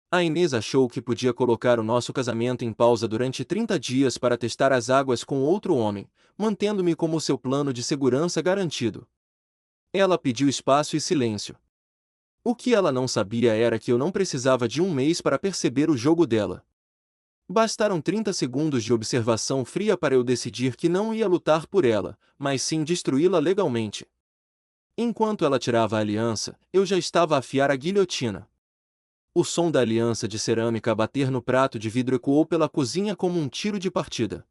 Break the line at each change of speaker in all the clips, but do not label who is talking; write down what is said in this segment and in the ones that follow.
A Inês achou que podia colocar o nosso casamento em pausa durante 30 dias para testar as águas com outro homem, mantendo-me como seu plano de segurança garantido. Ela pediu espaço e silêncio. O que ela não sabia era que eu não precisava de um mês para perceber o jogo dela. Bastaram 30 segundos de observação fria para eu decidir que não ia lutar por ela, mas sim destruí-la legalmente. Enquanto ela tirava a aliança, eu já estava a afiar a guilhotina. O som da aliança de cerâmica a bater no prato de vidro ecoou pela cozinha como um tiro de partida.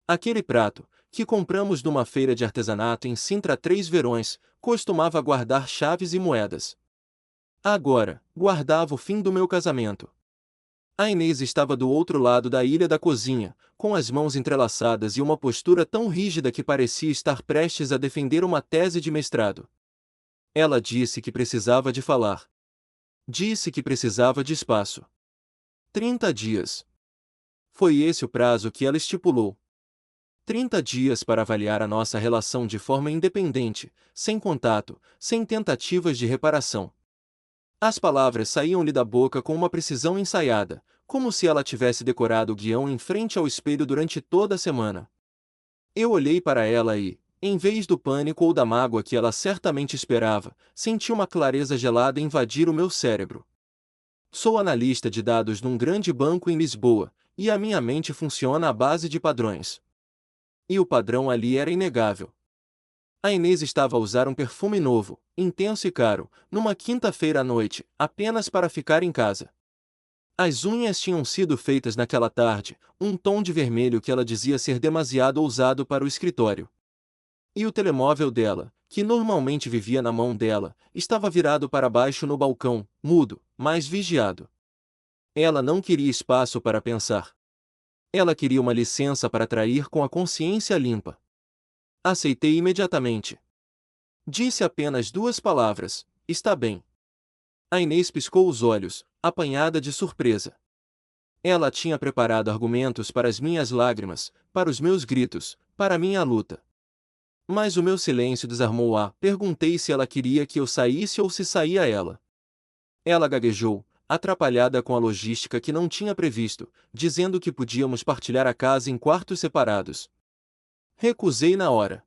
Aquele prato, que compramos numa feira de artesanato em Sintra há 3 verões, costumava guardar chaves e moedas. Agora, guardava o fim do meu casamento. A Inês estava do outro lado da ilha da cozinha, com as mãos entrelaçadas e uma postura tão rígida que parecia estar prestes a defender uma tese de mestrado. Ela disse que precisava de falar. Disse que precisava de espaço. 30 dias. Foi esse o prazo que ela estipulou. 30 dias para avaliar a nossa relação de forma independente, sem contato, sem tentativas de reparação. As palavras saíam-lhe da boca com uma precisão ensaiada, como se ela tivesse decorado o guião em frente ao espelho durante toda a semana. Eu olhei para ela e, em vez do pânico ou da mágoa que ela certamente esperava, senti uma clareza gelada invadir o meu cérebro. Sou analista de dados num grande banco em Lisboa, e a minha mente funciona à base de padrões. E o padrão ali era inegável. A Inês estava a usar um perfume novo, intenso e caro, numa quinta-feira à noite, apenas para ficar em casa. As unhas tinham sido feitas naquela tarde, um tom de vermelho que ela dizia ser demasiado ousado para o escritório. E o telemóvel dela, que normalmente vivia na mão dela, estava virado para baixo no balcão, mudo, mas vigiado. Ela não queria espaço para pensar. Ela queria uma licença para trair com a consciência limpa. Aceitei imediatamente. Disse apenas 2 palavras: está bem. A Inês piscou os olhos, apanhada de surpresa. Ela tinha preparado argumentos para as minhas lágrimas, para os meus gritos, para a minha luta. Mas o meu silêncio desarmou-a. Perguntei se ela queria que eu saísse ou se saía ela. Ela gaguejou, atrapalhada com a logística que não tinha previsto, dizendo que podíamos partilhar a casa em quartos separados. Recusei na hora.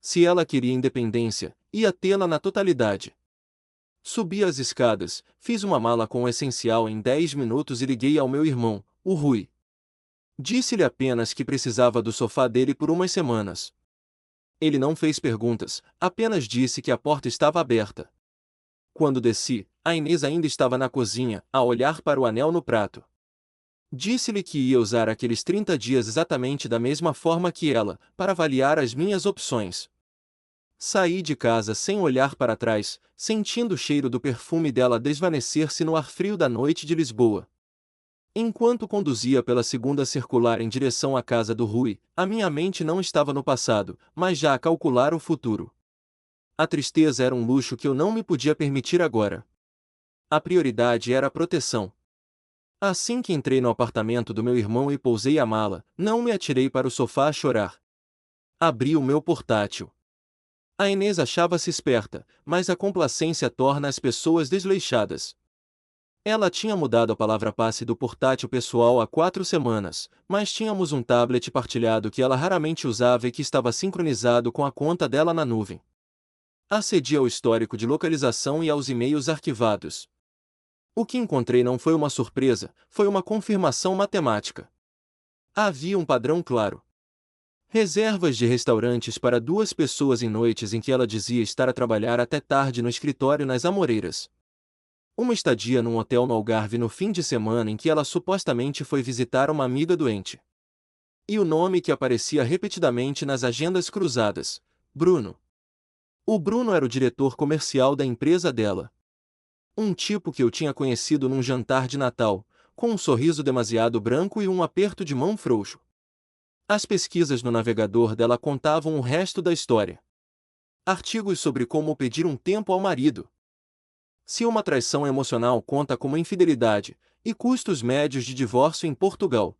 Se ela queria independência, ia tê-la na totalidade. Subi as escadas, fiz uma mala com o essencial em 10 minutos e liguei ao meu irmão, o Rui. Disse-lhe apenas que precisava do sofá dele por umas semanas. Ele não fez perguntas, apenas disse que a porta estava aberta. Quando desci, a Inês ainda estava na cozinha, a olhar para o anel no prato. Disse-lhe que ia usar aqueles 30 dias exatamente da mesma forma que ela, para avaliar as minhas opções. Saí de casa sem olhar para trás, sentindo o cheiro do perfume dela desvanecer-se no ar frio da noite de Lisboa. Enquanto conduzia pela segunda circular em direção à casa do Rui, a minha mente não estava no passado, mas já a calcular o futuro. A tristeza era um luxo que eu não me podia permitir agora. A prioridade era a proteção. Assim que entrei no apartamento do meu irmão e pousei a mala, não me atirei para o sofá a chorar. Abri o meu portátil. A Inês achava-se esperta, mas a complacência torna as pessoas desleixadas. Ela tinha mudado a palavra passe do portátil pessoal há 4 semanas, mas tínhamos um tablet partilhado que ela raramente usava e que estava sincronizado com a conta dela na nuvem. Acedi ao histórico de localização e aos e-mails arquivados. O que encontrei não foi uma surpresa, foi uma confirmação matemática. Havia um padrão claro. Reservas de restaurantes para 2 pessoas em noites em que ela dizia estar a trabalhar até tarde no escritório nas Amoreiras. Uma estadia num hotel no Algarve no fim de semana em que ela supostamente foi visitar uma amiga doente. E o nome que aparecia repetidamente nas agendas cruzadas: Bruno. O Bruno era o diretor comercial da empresa dela. Um tipo que eu tinha conhecido num jantar de Natal, com um sorriso demasiado branco e um aperto de mão frouxo. As pesquisas no navegador dela contavam o resto da história. Artigos sobre como pedir um tempo ao marido. Se uma traição emocional conta como infidelidade, e custos médios de divórcio em Portugal.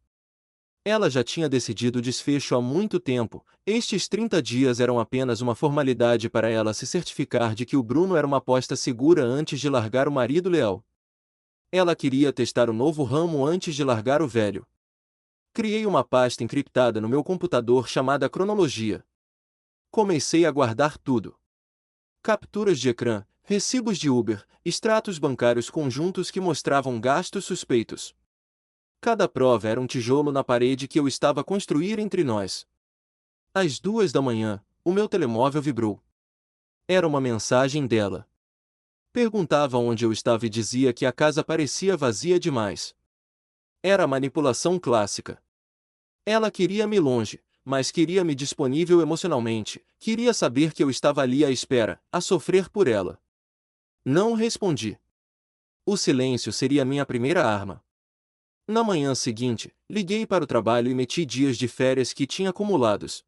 Ela já tinha decidido o desfecho há muito tempo, estes 30 dias eram apenas uma formalidade para ela se certificar de que o Bruno era uma aposta segura antes de largar o marido leal. Ela queria testar o novo ramo antes de largar o velho. Criei uma pasta encriptada no meu computador chamada Cronologia. Comecei a guardar tudo. Capturas de ecrã, recibos de Uber, extratos bancários conjuntos que mostravam gastos suspeitos. Cada prova era um tijolo na parede que eu estava a construir entre nós. Às 2 da manhã, o meu telemóvel vibrou. Era uma mensagem dela. Perguntava onde eu estava e dizia que a casa parecia vazia demais. Era manipulação clássica. Ela queria-me longe, mas queria-me disponível emocionalmente, queria saber que eu estava ali à espera, a sofrer por ela. Não respondi. O silêncio seria minha primeira arma. Na manhã seguinte, liguei para o trabalho e meti dias de férias que tinha acumulados.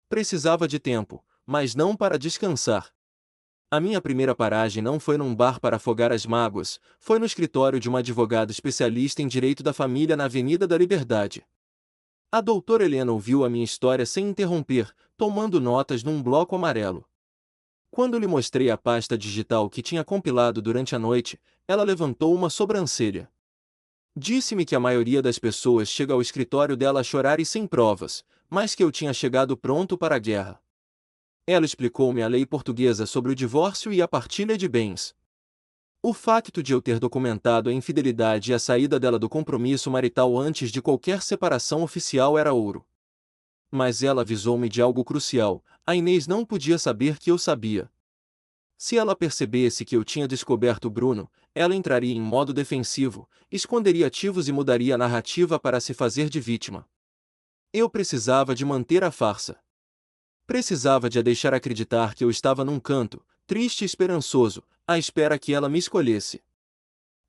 Precisava de tempo, mas não para descansar. A minha primeira paragem não foi num bar para afogar as mágoas, foi no escritório de uma advogada especialista em direito da família na Avenida da Liberdade. A doutora Helena ouviu a minha história sem interromper, tomando notas num bloco amarelo. Quando lhe mostrei a pasta digital que tinha compilado durante a noite, ela levantou uma sobrancelha. Disse-me que a maioria das pessoas chega ao escritório dela a chorar e sem provas, mas que eu tinha chegado pronto para a guerra. Ela explicou-me a lei portuguesa sobre o divórcio e a partilha de bens. O facto de eu ter documentado a infidelidade e a saída dela do compromisso marital antes de qualquer separação oficial era ouro. Mas ela avisou-me de algo crucial: a Inês não podia saber que eu sabia. Se ela percebesse que eu tinha descoberto Bruno, ela entraria em modo defensivo, esconderia ativos e mudaria a narrativa para se fazer de vítima. Eu precisava de manter a farsa. Precisava de a deixar acreditar que eu estava num canto, triste e esperançoso, à espera que ela me escolhesse.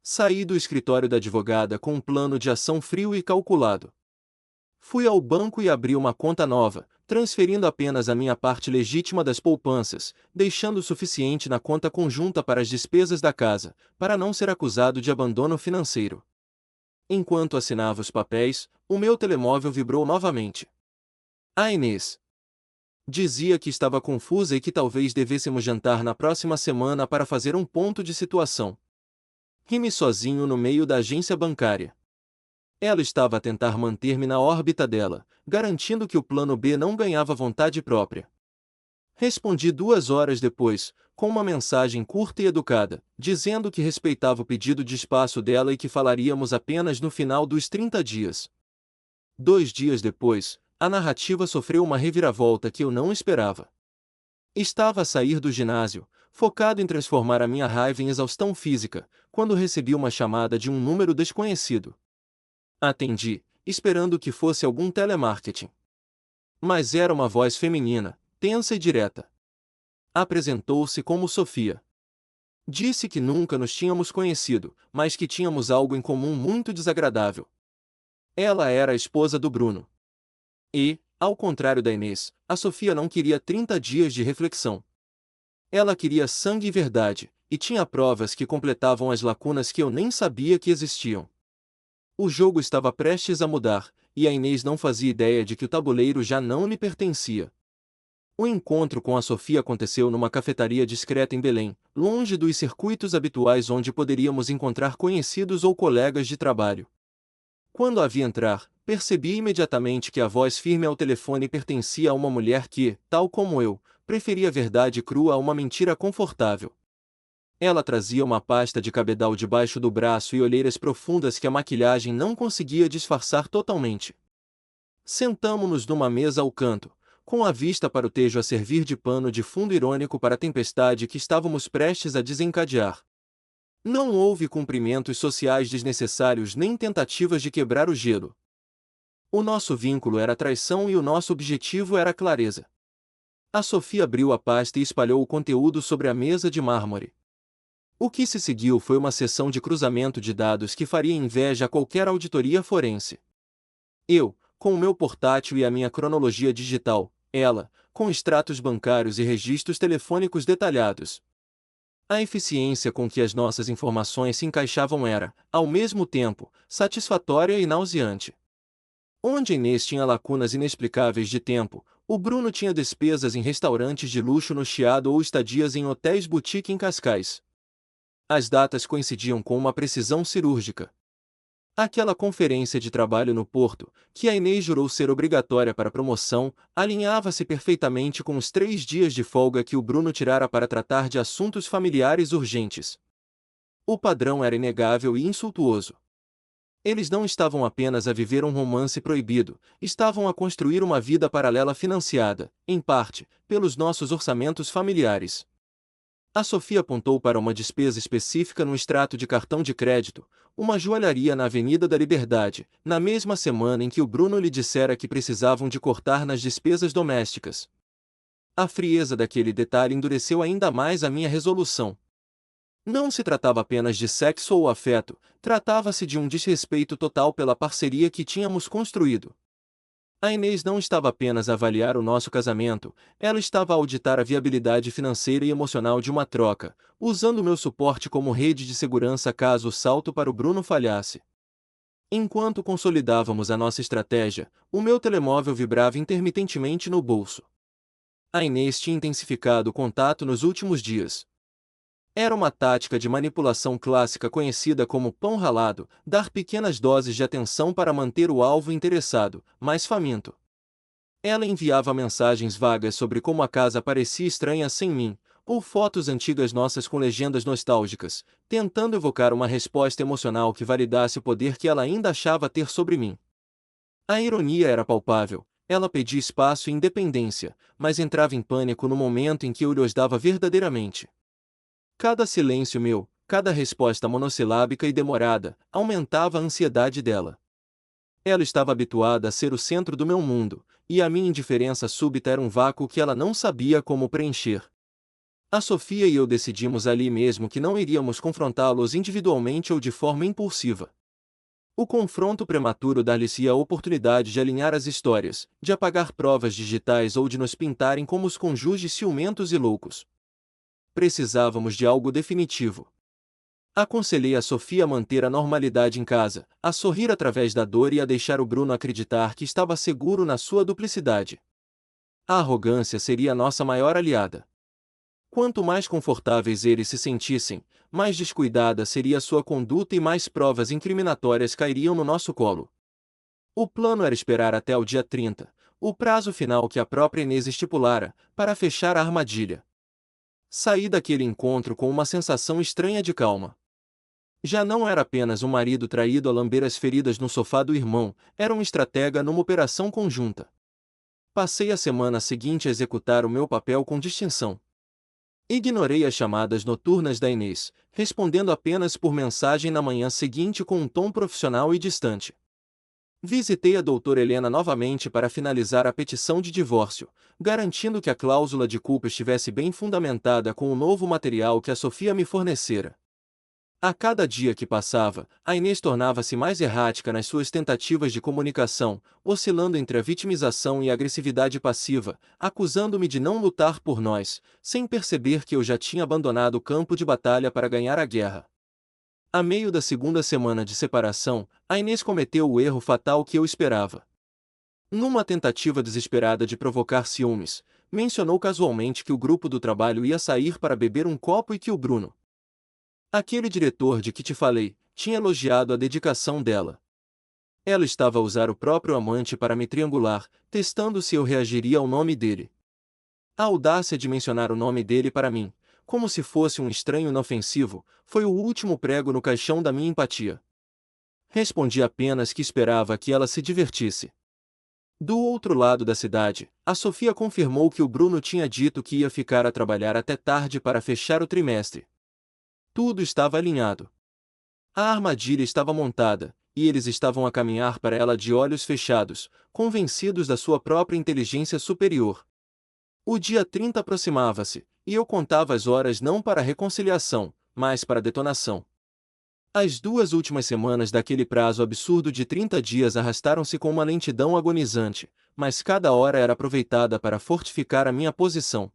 Saí do escritório da advogada com um plano de ação frio e calculado. Fui ao banco e abri uma conta nova, transferindo apenas a minha parte legítima das poupanças, deixando o suficiente na conta conjunta para as despesas da casa, para não ser acusado de abandono financeiro. Enquanto assinava os papéis, o meu telemóvel vibrou novamente. A Inês. Dizia que estava confusa e que talvez devêssemos jantar na próxima semana para fazer um ponto de situação. Ri-me sozinho no meio da agência bancária. Ela estava a tentar manter-me na órbita dela, garantindo que o plano B não ganhava vontade própria. Respondi 2 horas depois, com uma mensagem curta e educada, dizendo que respeitava o pedido de espaço dela e que falaríamos apenas no final dos 30 dias. 2 dias depois, a narrativa sofreu uma reviravolta que eu não esperava. Estava a sair do ginásio, focado em transformar a minha raiva em exaustão física, quando recebi uma chamada de um número desconhecido. Atendi, esperando que fosse algum telemarketing. Mas era uma voz feminina, tensa e direta. Apresentou-se como Sofia. Disse que nunca nos tínhamos conhecido, mas que tínhamos algo em comum muito desagradável. Ela era a esposa do Bruno. E, ao contrário da Inês, a Sofia não queria 30 dias de reflexão. Ela queria sangue e verdade, e tinha provas que completavam as lacunas que eu nem sabia que existiam. O jogo estava prestes a mudar, e a Inês não fazia ideia de que o tabuleiro já não lhe pertencia. O encontro com a Sofia aconteceu numa cafetaria discreta em Belém, longe dos circuitos habituais onde poderíamos encontrar conhecidos ou colegas de trabalho. Quando a vi entrar, percebi imediatamente que a voz firme ao telefone pertencia a uma mulher que, tal como eu, preferia a verdade crua a uma mentira confortável. Ela trazia uma pasta de cabedal debaixo do braço e olheiras profundas que a maquilhagem não conseguia disfarçar totalmente. Sentamo-nos numa mesa ao canto, com a vista para o tejo a servir de pano de fundo irônico para a tempestade que estávamos prestes a desencadear. Não houve cumprimentos sociais desnecessários nem tentativas de quebrar o gelo. O nosso vínculo era traição e o nosso objetivo era clareza. A Sofia abriu a pasta e espalhou o conteúdo sobre a mesa de mármore. O que se seguiu foi uma sessão de cruzamento de dados que faria inveja a qualquer auditoria forense. Eu, com o meu portátil e a minha cronologia digital, ela, com extratos bancários e registros telefônicos detalhados. A eficiência com que as nossas informações se encaixavam era, ao mesmo tempo, satisfatória e nauseante. Onde Inês tinha lacunas inexplicáveis de tempo, o Bruno tinha despesas em restaurantes de luxo no Chiado ou estadias em hotéis boutique em Cascais. As datas coincidiam com uma precisão cirúrgica. Aquela conferência de trabalho no Porto, que a Inês jurou ser obrigatória para a promoção, alinhava-se perfeitamente com os 3 dias de folga que o Bruno tirara para tratar de assuntos familiares urgentes. O padrão era inegável e insultuoso. Eles não estavam apenas a viver um romance proibido, estavam a construir uma vida paralela financiada, em parte, pelos nossos orçamentos familiares. A Sofia apontou para uma despesa específica no extrato de cartão de crédito, uma joalharia na Avenida da Liberdade, na mesma semana em que o Bruno lhe dissera que precisavam de cortar nas despesas domésticas. A frieza daquele detalhe endureceu ainda mais a minha resolução. Não se tratava apenas de sexo ou afeto, tratava-se de um desrespeito total pela parceria que tínhamos construído. A Inês não estava apenas a avaliar o nosso casamento, ela estava a auditar a viabilidade financeira e emocional de uma troca, usando meu suporte como rede de segurança caso o salto para o Bruno falhasse. Enquanto consolidávamos a nossa estratégia, o meu telemóvel vibrava intermitentemente no bolso. A Inês tinha intensificado o contato nos últimos dias. Era uma tática de manipulação clássica conhecida como pão ralado, dar pequenas doses de atenção para manter o alvo interessado, mas faminto. Ela enviava mensagens vagas sobre como a casa parecia estranha sem mim, ou fotos antigas nossas com legendas nostálgicas, tentando evocar uma resposta emocional que validasse o poder que ela ainda achava ter sobre mim. A ironia era palpável, ela pedia espaço e independência, mas entrava em pânico no momento em que eu lhe os dava verdadeiramente. Cada silêncio meu, cada resposta monossilábica e demorada, aumentava a ansiedade dela. Ela estava habituada a ser o centro do meu mundo, e a minha indiferença súbita era um vácuo que ela não sabia como preencher. A Sofia e eu decidimos ali mesmo que não iríamos confrontá-los individualmente ou de forma impulsiva. O confronto prematuro dar-lhes-ia a oportunidade de alinhar as histórias, de apagar provas digitais ou de nos pintarem como os cônjuges ciumentos e loucos. Precisávamos de algo definitivo. Aconselhei a Sofia a manter a normalidade em casa, a sorrir através da dor e a deixar o Bruno acreditar que estava seguro na sua duplicidade. A arrogância seria a nossa maior aliada. Quanto mais confortáveis eles se sentissem, mais descuidada seria a sua conduta e mais provas incriminatórias cairiam no nosso colo. O plano era esperar até o dia 30, o prazo final que a própria Inês estipulara, para fechar a armadilha. Saí daquele encontro com uma sensação estranha de calma. Já não era apenas um marido traído a lamber as feridas no sofá do irmão, era um estratega numa operação conjunta. Passei a semana seguinte a executar o meu papel com distinção. Ignorei as chamadas noturnas da Inês, respondendo apenas por mensagem na manhã seguinte com um tom profissional e distante. Visitei a doutora Helena novamente para finalizar a petição de divórcio, garantindo que a cláusula de culpa estivesse bem fundamentada com o novo material que a Sofia me fornecera. A cada dia que passava, a Inês tornava-se mais errática nas suas tentativas de comunicação, oscilando entre a vitimização e a agressividade passiva, acusando-me de não lutar por nós, sem perceber que eu já tinha abandonado o campo de batalha para ganhar a guerra. A meio da segunda semana de separação, a Inês cometeu o erro fatal que eu esperava. Numa tentativa desesperada de provocar ciúmes, mencionou casualmente que o grupo do trabalho ia sair para beber um copo e que o Bruno, aquele diretor de que te falei, tinha elogiado a dedicação dela. Ela estava a usar o próprio amante para me triangular, testando se eu reagiria ao nome dele. A audácia de mencionar o nome dele para mim, como se fosse um estranho inofensivo, foi o último prego no caixão da minha empatia. Respondi apenas que esperava que ela se divertisse. Do outro lado da cidade, a Sofia confirmou que o Bruno tinha dito que ia ficar a trabalhar até tarde para fechar o trimestre. Tudo estava alinhado. A armadilha estava montada, e eles estavam a caminhar para ela de olhos fechados, convencidos da sua própria inteligência superior. O dia 30 aproximava-se, e eu contava as horas não para a reconciliação, mas para a detonação. As 2 últimas semanas daquele prazo absurdo de 30 dias arrastaram-se com uma lentidão agonizante, mas cada hora era aproveitada para fortificar a minha posição.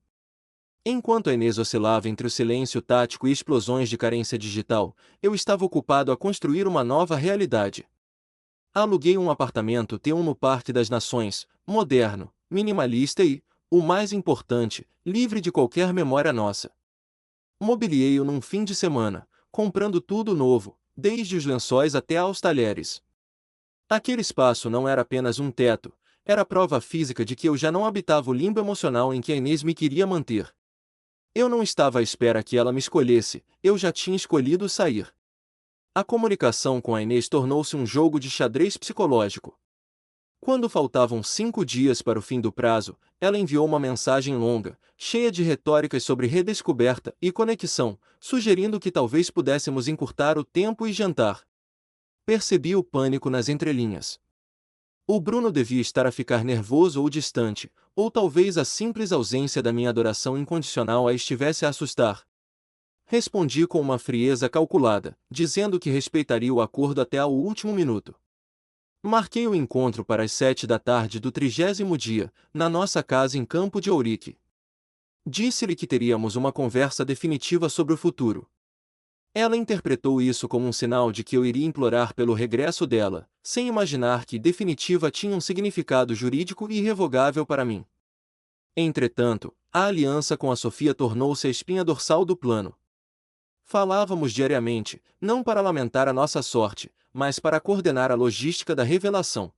Enquanto a Inês oscilava entre o silêncio tático e explosões de carência digital, eu estava ocupado a construir uma nova realidade. Aluguei um apartamento T1 no Parque das Nações, moderno, minimalista e, o mais importante, livre de qualquer memória nossa. Mobiliei-o num fim de semana, comprando tudo novo, desde os lençóis até aos talheres. Aquele espaço não era apenas um teto, era prova física de que eu já não habitava o limbo emocional em que a Inês me queria manter. Eu não estava à espera que ela me escolhesse, eu já tinha escolhido sair. A comunicação com a Inês tornou-se um jogo de xadrez psicológico. Quando faltavam 5 dias para o fim do prazo, ela enviou uma mensagem longa, cheia de retóricas sobre redescoberta e conexão, sugerindo que talvez pudéssemos encurtar o tempo e jantar. Percebi o pânico nas entrelinhas. O Bruno devia estar a ficar nervoso ou distante, ou talvez a simples ausência da minha adoração incondicional a estivesse a assustar. Respondi com uma frieza calculada, dizendo que respeitaria o acordo até ao último minuto. Marquei o encontro para as 7 da tarde do 30º dia, na nossa casa em Campo de Ourique. Disse-lhe que teríamos uma conversa definitiva sobre o futuro. Ela interpretou isso como um sinal de que eu iria implorar pelo regresso dela, sem imaginar que definitiva tinha um significado jurídico irrevogável para mim. Entretanto, a aliança com a Sofia tornou-se a espinha dorsal do plano. Falávamos diariamente, não para lamentar a nossa sorte, mas para coordenar a logística da revelação.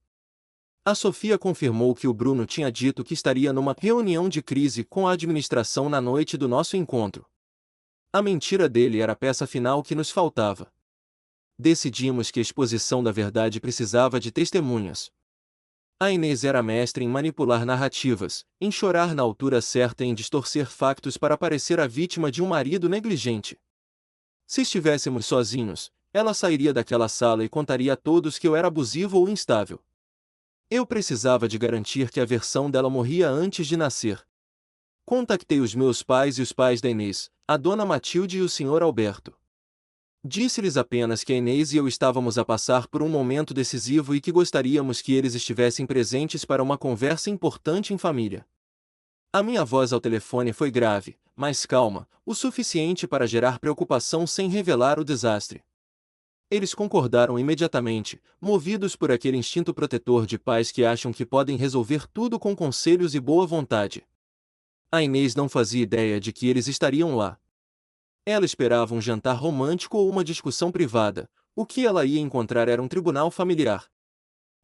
A Sofia confirmou que o Bruno tinha dito que estaria numa reunião de crise com a administração na noite do nosso encontro. A mentira dele era a peça final que nos faltava. Decidimos que a exposição da verdade precisava de testemunhas. A Inês era mestre em manipular narrativas, em chorar na altura certa e em distorcer factos para parecer a vítima de um marido negligente. Se estivéssemos sozinhos, ela sairia daquela sala e contaria a todos que eu era abusivo ou instável. Eu precisava de garantir que a versão dela morria antes de nascer. Contactei os meus pais e os pais da Inês, a dona Matilde e o senhor Alberto. Disse-lhes apenas que a Inês e eu estávamos a passar por um momento decisivo e que gostaríamos que eles estivessem presentes para uma conversa importante em família. A minha voz ao telefone foi grave, mas calma, o suficiente para gerar preocupação sem revelar o desastre. Eles concordaram imediatamente, movidos por aquele instinto protetor de pais que acham que podem resolver tudo com conselhos e boa vontade. A Inês não fazia ideia de que eles estariam lá. Ela esperava um jantar romântico ou uma discussão privada, o que ela ia encontrar era um tribunal familiar.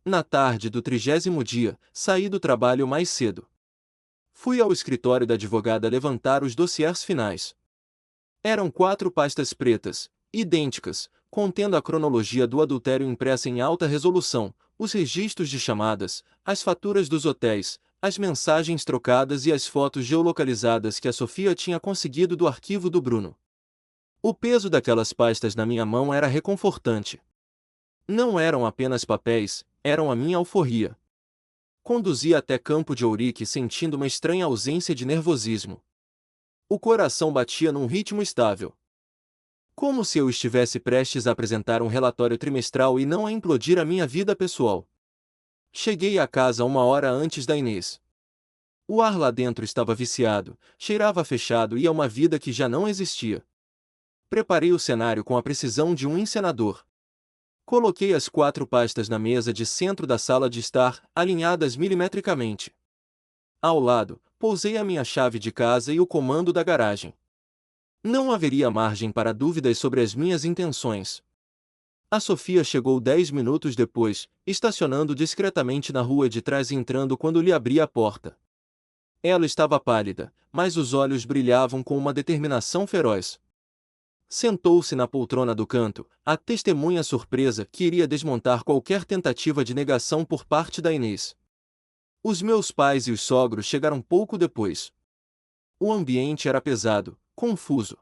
Na tarde do 30º dia, saí do trabalho mais cedo. Fui ao escritório da advogada levantar os dossiês finais. Eram 4 pastas pretas, idênticas, contendo a cronologia do adultério impressa em alta resolução, os registros de chamadas, as faturas dos hotéis, as mensagens trocadas e as fotos geolocalizadas que a Sofia tinha conseguido do arquivo do Bruno. O peso daquelas pastas na minha mão era reconfortante. Não eram apenas papéis, eram a minha alforria. Conduzi até Campo de Ourique sentindo uma estranha ausência de nervosismo. O coração batia num ritmo estável. Como se eu estivesse prestes a apresentar um relatório trimestral e não a implodir a minha vida pessoal. Cheguei à casa 1 hora antes da Inês. O ar lá dentro estava viciado, cheirava fechado e a uma vida que já não existia. Preparei o cenário com a precisão de um encenador. Coloquei as 4 pastas na mesa de centro da sala de estar, alinhadas milimetricamente. Ao lado, pousei a minha chave de casa e o comando da garagem. Não haveria margem para dúvidas sobre as minhas intenções. A Sofia chegou 10 minutos depois, estacionando discretamente na rua de trás e entrando quando lhe abri a porta. Ela estava pálida, mas os olhos brilhavam com uma determinação feroz. Sentou-se na poltrona do canto, a testemunha surpresa que iria desmontar qualquer tentativa de negação por parte da Inês. Os meus pais e os sogros chegaram pouco depois. O ambiente era pesado, confuso.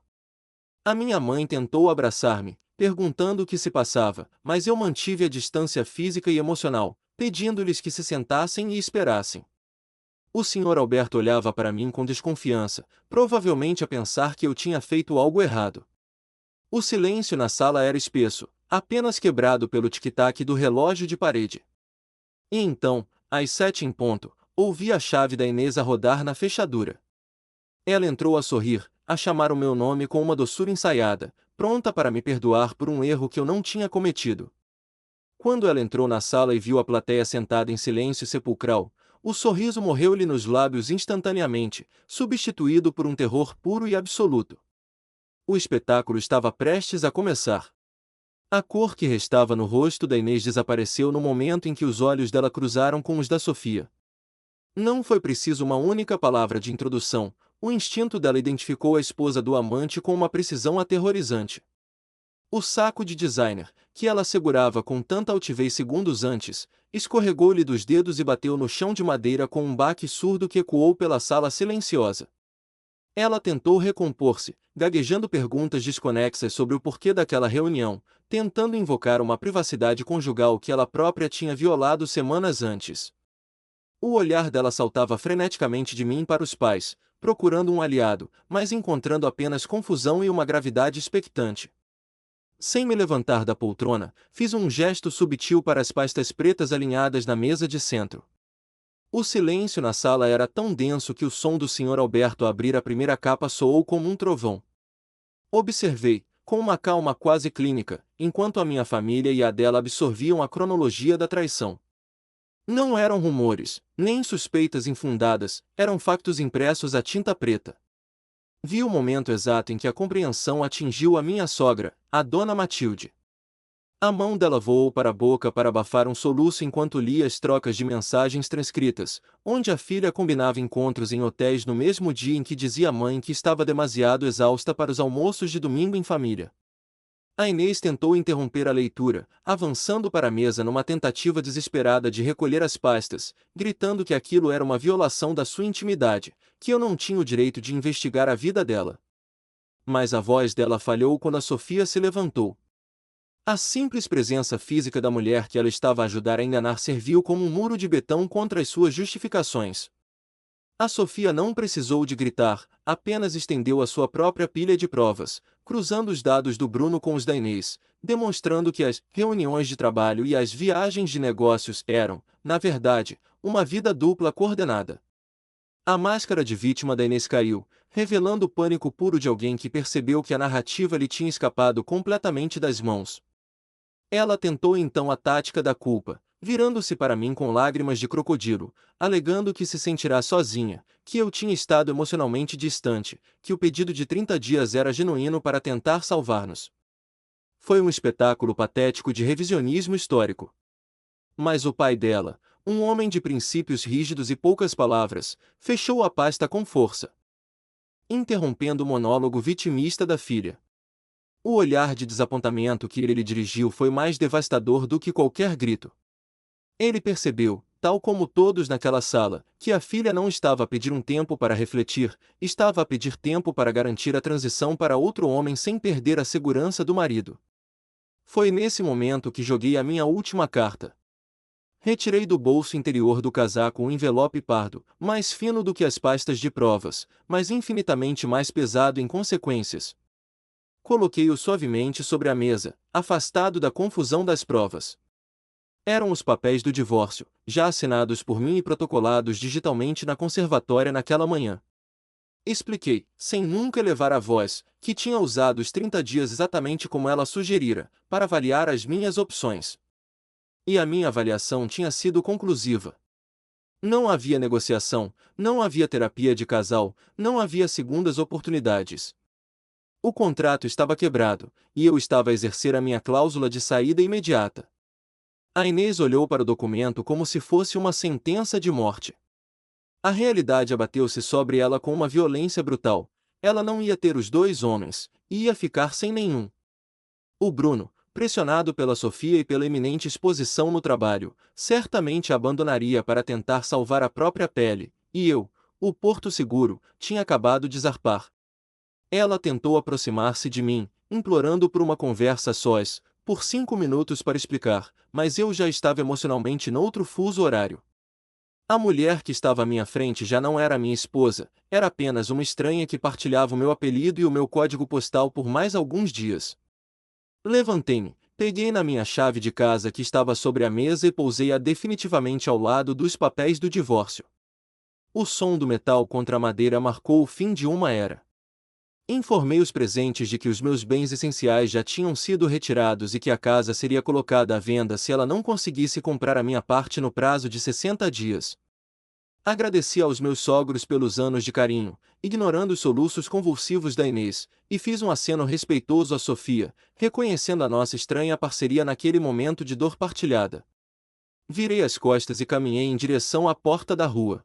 A minha mãe tentou abraçar-me, perguntando o que se passava, mas eu mantive a distância física e emocional, pedindo-lhes que se sentassem e esperassem. O senhor Alberto olhava para mim com desconfiança, provavelmente a pensar que eu tinha feito algo errado. O silêncio na sala era espesso, apenas quebrado pelo tic-tac do relógio de parede. E então, às 7 em ponto, ouvi a chave da Inês a rodar na fechadura. Ela entrou a sorrir, a chamar o meu nome com uma doçura ensaiada, pronta para me perdoar por um erro que eu não tinha cometido. Quando ela entrou na sala e viu a plateia sentada em silêncio sepulcral, o sorriso morreu-lhe nos lábios instantaneamente, substituído por um terror puro e absoluto. O espetáculo estava prestes a começar. A cor que restava no rosto da Inês desapareceu no momento em que os olhos dela cruzaram com os da Sofia. Não foi preciso uma única palavra de introdução, o instinto dela identificou a esposa do amante com uma precisão aterrorizante. O saco de designer, que ela segurava com tanta altivez segundos antes, escorregou-lhe dos dedos e bateu no chão de madeira com um baque surdo que ecoou pela sala silenciosa. Ela tentou recompor-se, gaguejando perguntas desconexas sobre o porquê daquela reunião, tentando invocar uma privacidade conjugal que ela própria tinha violado semanas antes. O olhar dela saltava freneticamente de mim para os pais, procurando um aliado, mas encontrando apenas confusão e uma gravidade expectante. Sem me levantar da poltrona, fiz um gesto subtil para as pastas pretas alinhadas na mesa de centro. O silêncio na sala era tão denso que o som do Sr. Alberto abrir a primeira capa soou como um trovão. Observei, com uma calma quase clínica, enquanto a minha família e a dela absorviam a cronologia da traição. Não eram rumores, nem suspeitas infundadas, eram factos impressos à tinta preta. Vi o momento exato em que a compreensão atingiu a minha sogra, a dona Matilde. A mão dela voou para a boca para abafar um soluço enquanto lia as trocas de mensagens transcritas, onde a filha combinava encontros em hotéis no mesmo dia em que dizia à mãe que estava demasiado exausta para os almoços de domingo em família. A Inês tentou interromper a leitura, avançando para a mesa numa tentativa desesperada de recolher as pastas, gritando que aquilo era uma violação da sua intimidade, que eu não tinha o direito de investigar a vida dela. Mas a voz dela falhou quando a Sofia se levantou. A simples presença física da mulher que ela estava a ajudar a enganar serviu como um muro de betão contra as suas justificações. A Sofia não precisou de gritar, apenas estendeu a sua própria pilha de provas, cruzando os dados do Bruno com os da Inês, demonstrando que as reuniões de trabalho e as viagens de negócios eram, na verdade, uma vida dupla coordenada. A máscara de vítima da Inês caiu, revelando o pânico puro de alguém que percebeu que a narrativa lhe tinha escapado completamente das mãos. Ela tentou então a tática da culpa, virando-se para mim com lágrimas de crocodilo, alegando que se sentirá sozinha, que eu tinha estado emocionalmente distante, que o pedido de 30 dias era genuíno para tentar salvar-nos. Foi um espetáculo patético de revisionismo histórico. Mas o pai dela, um homem de princípios rígidos e poucas palavras, fechou a pasta com força, interrompendo o monólogo vitimista da filha. O olhar de desapontamento que ele lhe dirigiu foi mais devastador do que qualquer grito. Ele percebeu, tal como todos naquela sala, que a filha não estava a pedir um tempo para refletir, estava a pedir tempo para garantir a transição para outro homem sem perder a segurança do marido. Foi nesse momento que joguei a minha última carta. Retirei do bolso interior do casaco um envelope pardo, mais fino do que as pastas de provas, mas infinitamente mais pesado em consequências. Coloquei-o suavemente sobre a mesa, afastado da confusão das provas. Eram os papéis do divórcio, já assinados por mim e protocolados digitalmente na conservatória naquela manhã. Expliquei, sem nunca elevar a voz, que tinha usado os 30 dias exatamente como ela sugerira, para avaliar as minhas opções. E a minha avaliação tinha sido conclusiva. Não havia negociação, não havia terapia de casal, não havia segundas oportunidades. O contrato estava quebrado, e eu estava a exercer a minha cláusula de saída imediata. A Inês olhou para o documento como se fosse uma sentença de morte. A realidade abateu-se sobre ela com uma violência brutal. Ela não ia ter os dois homens, e ia ficar sem nenhum. O Bruno, pressionado pela Sofia e pela iminente exposição no trabalho, certamente a abandonaria para tentar salvar a própria pele, e eu, o Porto Seguro, tinha acabado de zarpar. Ela tentou aproximar-se de mim, implorando por uma conversa a sós, por 5 minutos para explicar, mas eu já estava emocionalmente noutro fuso horário. A mulher que estava à minha frente já não era minha esposa, era apenas uma estranha que partilhava o meu apelido e o meu código postal por mais alguns dias. Levantei-me, peguei na minha chave de casa que estava sobre a mesa e pousei-a definitivamente ao lado dos papéis do divórcio. O som do metal contra a madeira marcou o fim de uma era. Informei os presentes de que os meus bens essenciais já tinham sido retirados e que a casa seria colocada à venda se ela não conseguisse comprar a minha parte no prazo de 60 dias. Agradeci aos meus sogros pelos anos de carinho, ignorando os soluços convulsivos da Inês, e fiz um aceno respeitoso a Sofia, reconhecendo a nossa estranha parceria naquele momento de dor partilhada. Virei as costas e caminhei em direção à porta da rua.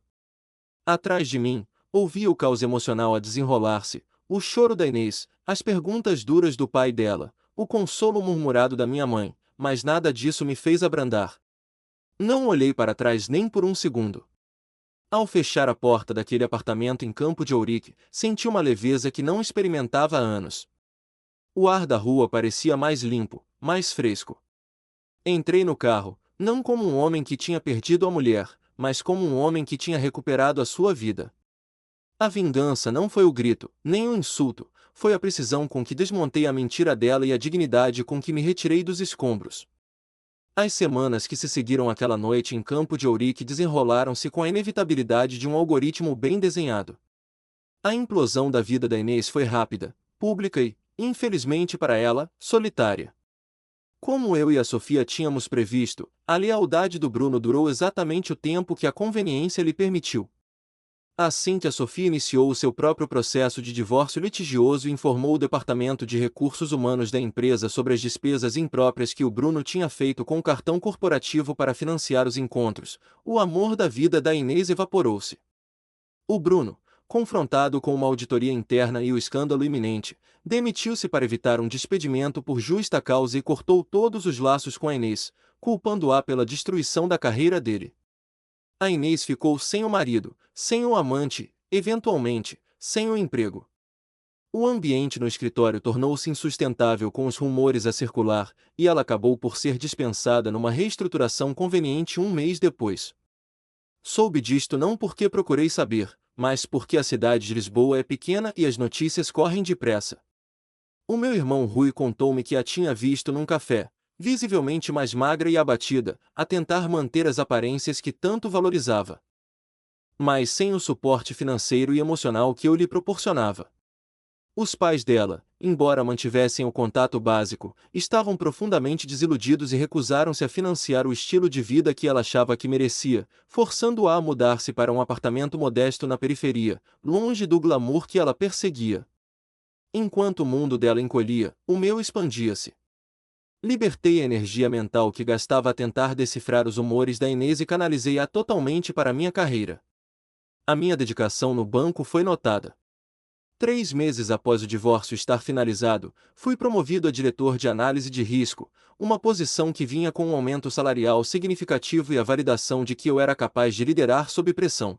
Atrás de mim, ouvi o caos emocional a desenrolar-se, o choro da Inês, as perguntas duras do pai dela, o consolo murmurado da minha mãe, mas nada disso me fez abrandar. Não olhei para trás nem por um segundo. Ao fechar a porta daquele apartamento em Campo de Ourique, senti uma leveza que não experimentava há anos. O ar da rua parecia mais limpo, mais fresco. Entrei no carro, não como um homem que tinha perdido a mulher, mas como um homem que tinha recuperado a sua vida. A vingança não foi o grito, nem o insulto, foi a precisão com que desmontei a mentira dela e a dignidade com que me retirei dos escombros. As semanas que se seguiram àquela noite em Campo de Ourique desenrolaram-se com a inevitabilidade de um algoritmo bem desenhado. A implosão da vida da Inês foi rápida, pública e, infelizmente para ela, solitária. Como eu e a Sofia tínhamos previsto, a lealdade do Bruno durou exatamente o tempo que a conveniência lhe permitiu. Assim que a Sofia iniciou o seu próprio processo de divórcio litigioso e informou o Departamento de Recursos Humanos da empresa sobre as despesas impróprias que o Bruno tinha feito com o cartão corporativo para financiar os encontros, o amor da vida da Inês evaporou-se. O Bruno, confrontado com uma auditoria interna e o escândalo iminente, demitiu-se para evitar um despedimento por justa causa e cortou todos os laços com a Inês, culpando-a pela destruição da carreira dele. A Inês ficou sem o marido, sem o amante, eventualmente, sem o emprego. O ambiente no escritório tornou-se insustentável com os rumores a circular, e ela acabou por ser dispensada numa reestruturação conveniente um mês depois. Soube disto não porque procurei saber, mas porque a cidade de Lisboa é pequena e as notícias correm depressa. O meu irmão Rui contou-me que a tinha visto num café, visivelmente mais magra e abatida, a tentar manter as aparências que tanto valorizava. Mas sem o suporte financeiro e emocional que eu lhe proporcionava. Os pais dela, embora mantivessem o contato básico, estavam profundamente desiludidos e recusaram-se a financiar o estilo de vida que ela achava que merecia, forçando-a a mudar-se para um apartamento modesto na periferia, longe do glamour que ela perseguia. Enquanto o mundo dela encolhia, o meu expandia-se. Libertei a energia mental que gastava a tentar decifrar os humores da Inês e canalizei-a totalmente para minha carreira. A minha dedicação no banco foi notada. 3 meses após o divórcio estar finalizado, fui promovido a diretor de análise de risco, uma posição que vinha com um aumento salarial significativo e a validação de que eu era capaz de liderar sob pressão.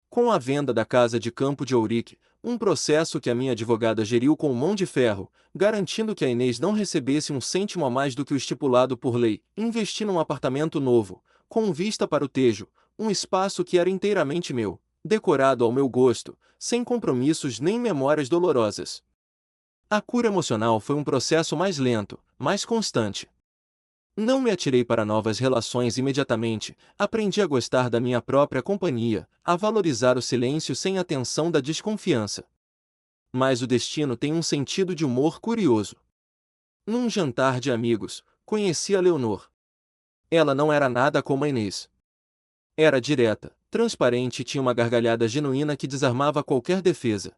Com a venda da casa de Campo de Ourique, um processo que a minha advogada geriu com mão de ferro, garantindo que a Inês não recebesse um cêntimo a mais do que o estipulado por lei, investi num apartamento novo, com vista para o Tejo, um espaço que era inteiramente meu, decorado ao meu gosto, sem compromissos nem memórias dolorosas. A cura emocional foi um processo mais lento, mais constante. Não me atirei para novas relações imediatamente, aprendi a gostar da minha própria companhia, a valorizar o silêncio sem a tensão da desconfiança. Mas o destino tem um sentido de humor curioso. Num jantar de amigos, conheci a Leonor. Ela não era nada como a Inês. Era direta, transparente e tinha uma gargalhada genuína que desarmava qualquer defesa.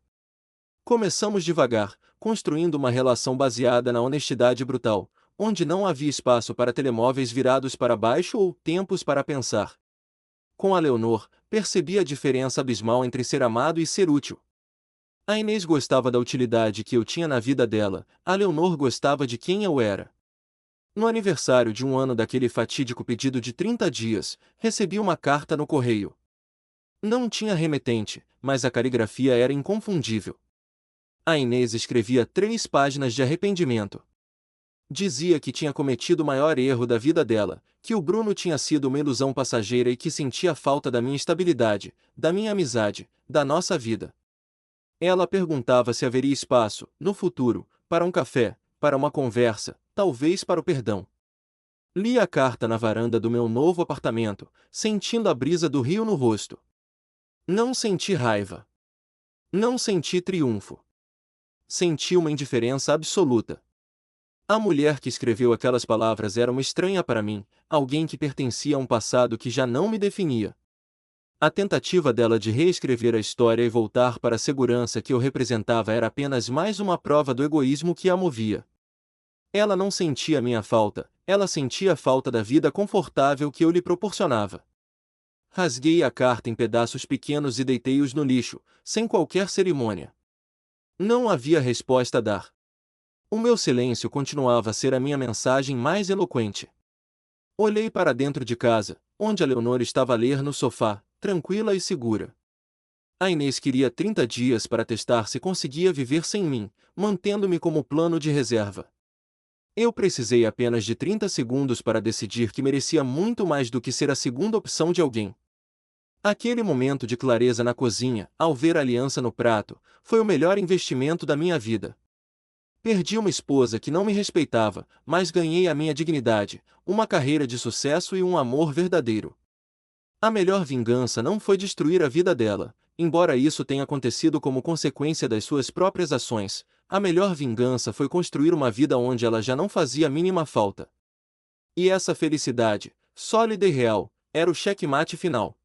Começamos devagar, construindo uma relação baseada na honestidade brutal, onde não havia espaço para telemóveis virados para baixo ou tempos para pensar. Com a Leonor, percebi a diferença abismal entre ser amado e ser útil. A Inês gostava da utilidade que eu tinha na vida dela, a Leonor gostava de quem eu era. No aniversário de um ano daquele fatídico pedido de 30 dias, recebi uma carta no correio. Não tinha remetente, mas a caligrafia era inconfundível. A Inês escrevia 3 páginas de arrependimento. Dizia que tinha cometido o maior erro da vida dela, que o Bruno tinha sido uma ilusão passageira e que sentia falta da minha estabilidade, da minha amizade, da nossa vida. Ela perguntava se haveria espaço, no futuro, para um café, para uma conversa, talvez para o perdão. Li a carta na varanda do meu novo apartamento, sentindo a brisa do rio no rosto. Não senti raiva. Não senti triunfo. Senti uma indiferença absoluta. A mulher que escreveu aquelas palavras era uma estranha para mim, alguém que pertencia a um passado que já não me definia. A tentativa dela de reescrever a história e voltar para a segurança que eu representava era apenas mais uma prova do egoísmo que a movia. Ela não sentia minha falta, ela sentia a falta da vida confortável que eu lhe proporcionava. Rasguei a carta em pedaços pequenos e deitei-os no lixo, sem qualquer cerimônia. Não havia resposta a dar. O meu silêncio continuava a ser a minha mensagem mais eloquente. Olhei para dentro de casa, onde a Leonor estava a ler no sofá, tranquila e segura. A Inês queria 30 dias para testar se conseguia viver sem mim, mantendo-me como plano de reserva. Eu precisei apenas de 30 segundos para decidir que merecia muito mais do que ser a segunda opção de alguém. Aquele momento de clareza na cozinha, ao ver a aliança no prato, foi o melhor investimento da minha vida. Perdi uma esposa que não me respeitava, mas ganhei a minha dignidade, uma carreira de sucesso e um amor verdadeiro. A melhor vingança não foi destruir a vida dela, embora isso tenha acontecido como consequência das suas próprias ações. A melhor vingança foi construir uma vida onde ela já não fazia a mínima falta. E essa felicidade, sólida e real, era o checkmate final.